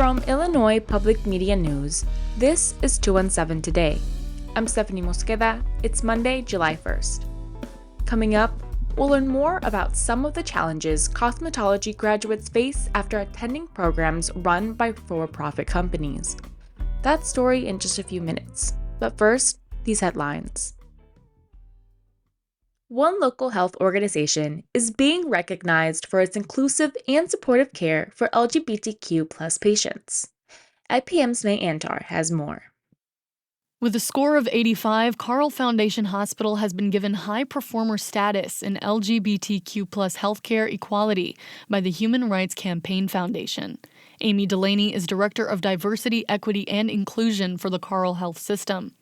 From Illinois Public Media News, this is 217 Today. I'm Stephanie Mosqueda. It's Monday, July 1st. Coming up, we'll learn more about some of the challenges cosmetology graduates face after attending programs run by for-profit companies. That story in just a few minutes. But first, these headlines. One local health organization is being recognized for its inclusive and supportive care for LGBTQ+ patients. IPM's May Antar has more. With a score of 85, Carle Foundation Hospital has been given high performer status in LGBTQ+ healthcare equality by the Human Rights Campaign Foundation. Amy Delaney is Director of Diversity, Equity, and Inclusion for the Carle Health System.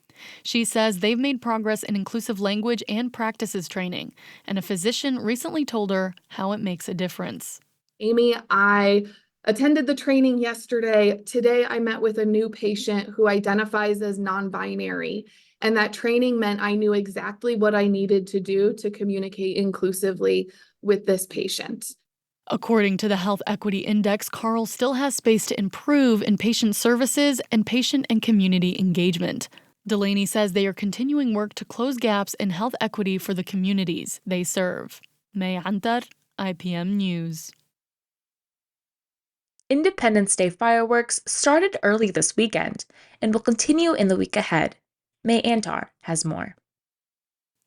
She says they've made progress in inclusive language and practices training, and a physician recently told her how it makes a difference. Amy, I attended the training yesterday. Today, I met with a new patient who identifies as non-binary, and that training meant I knew exactly what I needed to do to communicate inclusively with this patient. According to the Health Equity Index, Carle still has space to improve in patient services and patient and community engagement. Delaney says they are continuing work to close gaps in health equity for the communities they serve. May Antar, IPM News. Independence Day fireworks started early this weekend and will continue in the week ahead. May Antar has more.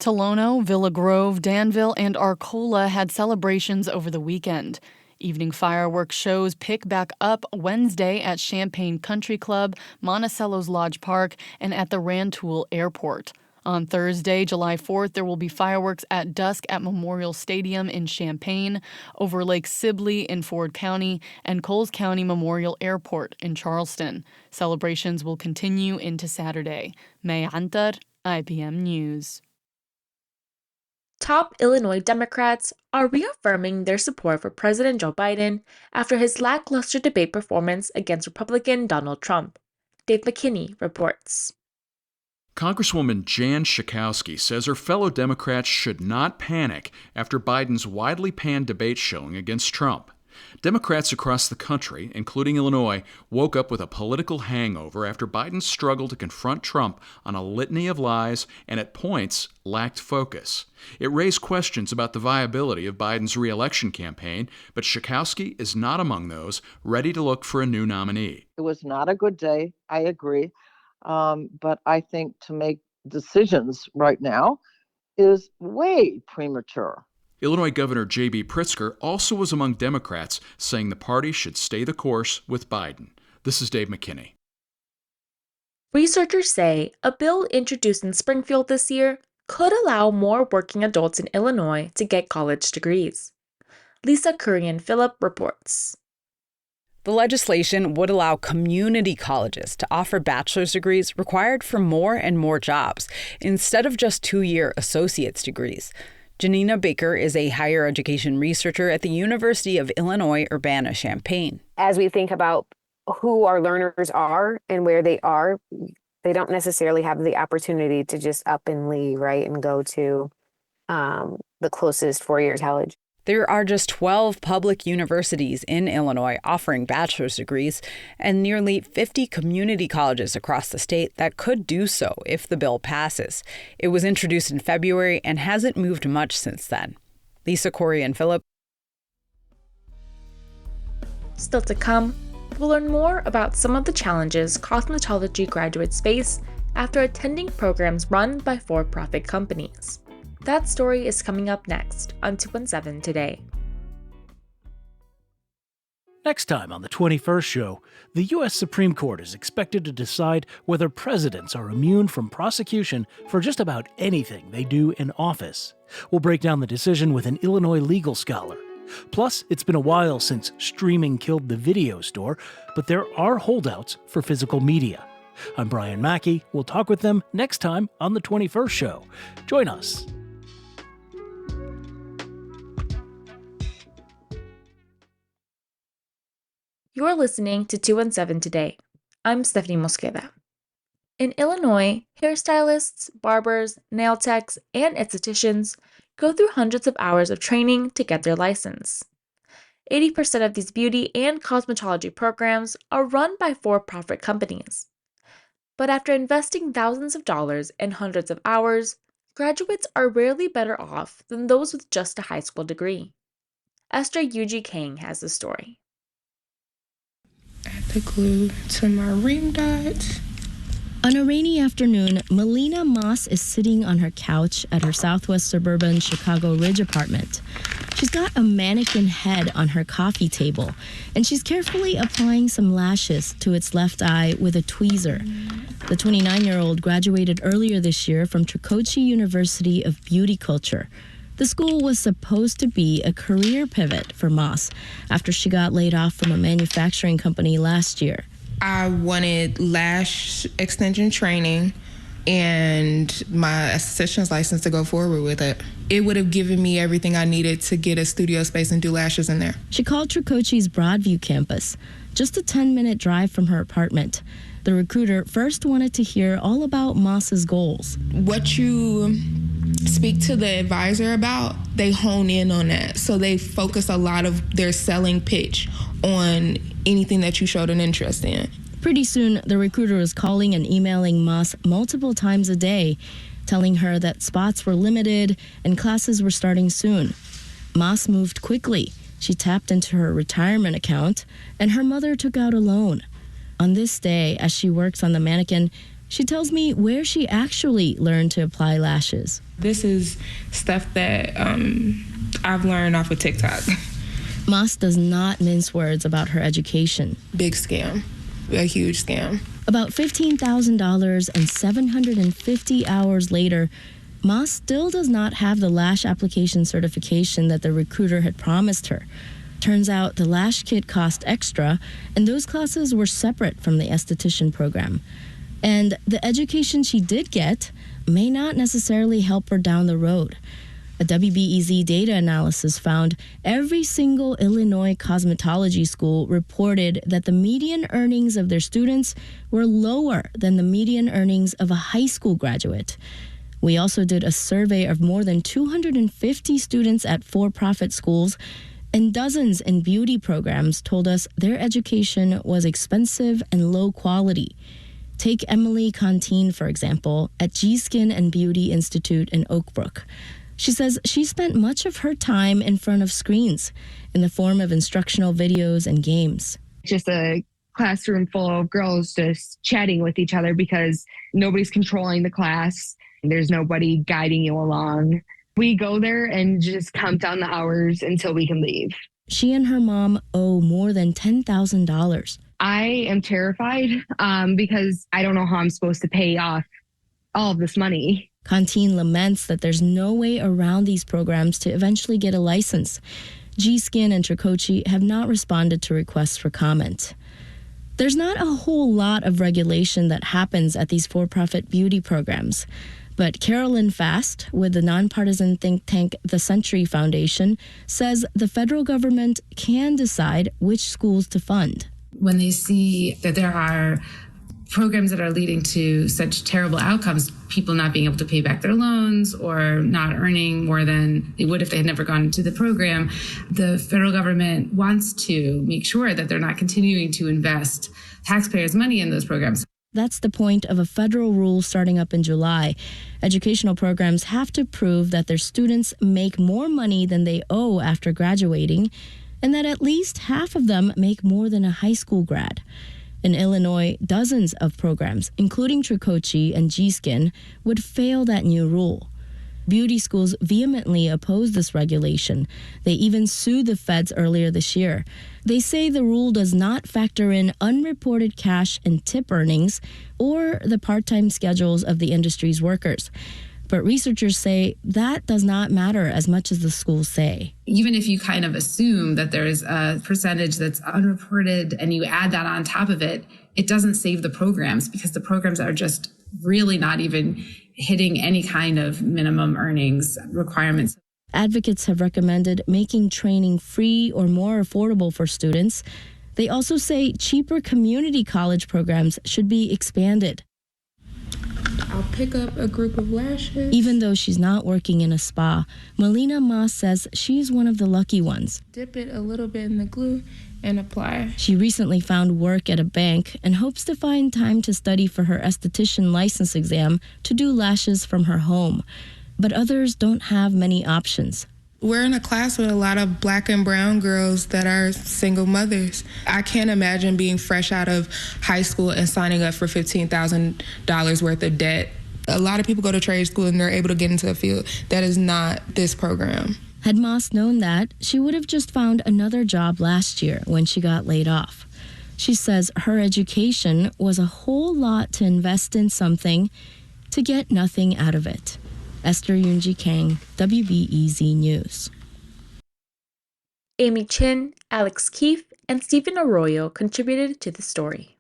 Tolono, Villa Grove, Danville, and Arcola had celebrations over the weekend. Evening fireworks shows pick back up Wednesday at Champaign Country Club, Monticello's Lodge Park, and at the Rantoul Airport. On Thursday, July 4th, there will be fireworks at dusk at Memorial Stadium in Champaign, over Lake Sibley in Ford County, and Coles County Memorial Airport in Charleston. Celebrations will continue into Saturday. May Antar, IPM News. Top Illinois Democrats are reaffirming their support for President Joe Biden after his lackluster debate performance against Republican Donald Trump. Dave McKinney reports. Congresswoman Jan Schakowsky says her fellow Democrats should not panic after Biden's widely panned debate showing against Trump. Democrats across the country, including Illinois, woke up with a political hangover after Biden's struggle to confront Trump on a litany of lies and at points lacked focus. It raised questions about the viability of Biden's re-election campaign, but Schakowsky is not among those ready to look for a new nominee. It was not a good day, I agree, but I think to make decisions right now is way premature. Illinois Governor J.B. Pritzker also was among Democrats, saying the party should stay the course with Biden. This is Dave McKinney. Researchers say a bill introduced in Springfield this year could allow more working adults in Illinois to get college degrees. Lisa Kurian-Phillip reports. The legislation would allow community colleges to offer bachelor's degrees required for more and more jobs, instead of just 2-year associate's degrees. Janina Baker is a higher education researcher at the University of Illinois Urbana-Champaign. As we think about who our learners are and where they are, they don't necessarily have the opportunity to just up and leave, right, and go to the closest 4-year college. There are just 12 public universities in Illinois offering bachelor's degrees and nearly 50 community colleges across the state that could do so if the bill passes. It was introduced in February and hasn't moved much since then. Lisa Kurian-Phillip. Still to come, we'll learn more about some of the challenges cosmetology graduates face after attending programs run by for-profit companies. That story is coming up next on 217 Today. Next time on the 21st show, the U.S. Supreme Court is expected to decide whether presidents are immune from prosecution for just about anything they do in office. We'll break down the decision with an Illinois legal scholar. Plus, it's been a while since streaming killed the video store, but there are holdouts for physical media. I'm Brian Mackey. We'll talk with them next time on the 21st show. Join us. You're listening to 217 Today. I'm Stephanie Mosqueda. In Illinois, hairstylists, barbers, nail techs, and estheticians go through hundreds of hours of training to get their license. 80% of these beauty and cosmetology programs are run by for-profit companies. But after investing thousands of dollars and hundreds of hours, graduates are rarely better off than those with just a high school degree. Esther Yuji Kang has the story. Add the glue to my ring dot. On a rainy afternoon, Melina Moss is sitting on her couch at her southwest suburban Chicago Ridge apartment. She's got a mannequin head on her coffee table, and she's carefully applying some lashes to its left eye with a tweezer. The 29-year-old graduated earlier this year from Tricoci University of Beauty Culture. The school was supposed to be a career pivot for Moss after she got laid off from a manufacturing company last year. I wanted lash extension training and my esthetician's license to go forward with it. It would have given me everything I needed to get a studio space and do lashes in there. She called Tricoci's Broadview campus, just a 10-minute drive from her apartment. The recruiter first wanted to hear all about Moss's goals. What you speak to the advisor about, they hone in on that. So they focus a lot of their selling pitch on anything that you showed an interest in. Pretty soon, the recruiter was calling and emailing Moss multiple times a day, telling her that spots were limited and classes were starting soon. Moss moved quickly. She tapped into her retirement account, and her mother took out a loan. On this day, as she works on the mannequin, she tells me where she actually learned to apply lashes. This is stuff that I've learned off of TikTok. Moss does not mince words about her education. Big scam. A huge scam. About $15,000 and 750 hours later, Moss still does not have the lash application certification that the recruiter had promised her. Turns out the lash kit cost extra, and those classes were separate from the esthetician program. And the education she did get may not necessarily help her down the road. A WBEZ data analysis found every single Illinois cosmetology school reported that the median earnings of their students were lower than the median earnings of a high school graduate. We also did a survey of more than 250 students at for-profit schools, and dozens in beauty programs told us their education was expensive and low quality. Take Emily Contine, for example, at G-Skin and Beauty Institute in Oak Brook. She says she spent much of her time in front of screens in the form of instructional videos and games. Just a classroom full of girls just chatting with each other because nobody's controlling the class. There's nobody guiding you along. We go there and just count down the hours until we can leave. She and her mom owe more than $10,000. I am terrified because I don't know how I'm supposed to pay off all of this money. Contine laments that there's no way around these programs to eventually get a license. G-Skin and Tricoci have not responded to requests for comment. There's not a whole lot of regulation that happens at these for-profit beauty programs. But Carolyn Fast, with the nonpartisan think tank The Century Foundation, says the federal government can decide which schools to fund. When they see that there are programs that are leading to such terrible outcomes, people not being able to pay back their loans or not earning more than they would if they had never gone into the program, the federal government wants to make sure that they're not continuing to invest taxpayers' money in those programs. That's the point of a federal rule starting up in July. Educational programs have to prove that their students make more money than they owe after graduating, and that at least half of them make more than a high school grad. In Illinois, dozens of programs, including Tricoci and G-Skin, would fail that new rule. Beauty schools vehemently oppose this regulation. They even sued the feds earlier this year. They say the rule does not factor in unreported cash and tip earnings or the part-time schedules of the industry's workers. But researchers say that does not matter as much as the schools say. Even if you kind of assume that there is a percentage that's unreported and you add that on top of it, it doesn't save the programs because the programs are just really not even hitting any kind of minimum earnings requirements. Advocates have recommended making training free or more affordable for students. They also say cheaper community college programs should be expanded. I'll pick up a group of lashes. Even though she's not working in a spa, Melina Moss says she's one of the lucky ones. Dip it a little bit in the glue and apply. She recently found work at a bank and hopes to find time to study for her esthetician license exam to do lashes from her home. But others don't have many options. We're in a class with a lot of Black and brown girls that are single mothers. I can't imagine being fresh out of high school and signing up for $15,000 worth of debt. A lot of people go to trade school and they're able to get into a field. That is not this program. Had Moss known that, she would have just found another job last year when she got laid off. She says her education was a whole lot to invest in something to get nothing out of it. Esther Yoonji Kang, WBEZ News. Amy Chin, Alex Keefe, and Stephen Arroyo contributed to the story.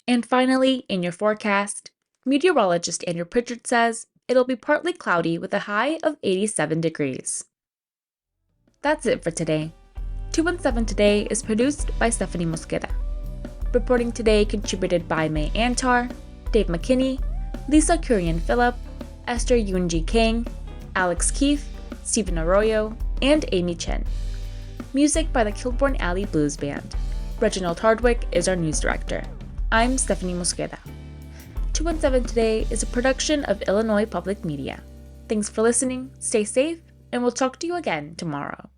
And finally, in your forecast, meteorologist Andrew Pritchard says it'll be partly cloudy with a high of 87 degrees. That's it for today. 217 Today is produced by Stephanie Mosqueda. Reporting today contributed by May Antar, Dave McKinney, Lisa Kurian-Phillip, Esther Yoonji Kang, Alex Keefe, Stephen Arroyo, and Amy Chen. Music by the Kilbourne Alley Blues Band. Reginald Hardwick is our news director. I'm Stephanie Mosqueda. 217 Today is a production of Illinois Public Media. Thanks for listening, stay safe, and we'll talk to you again tomorrow.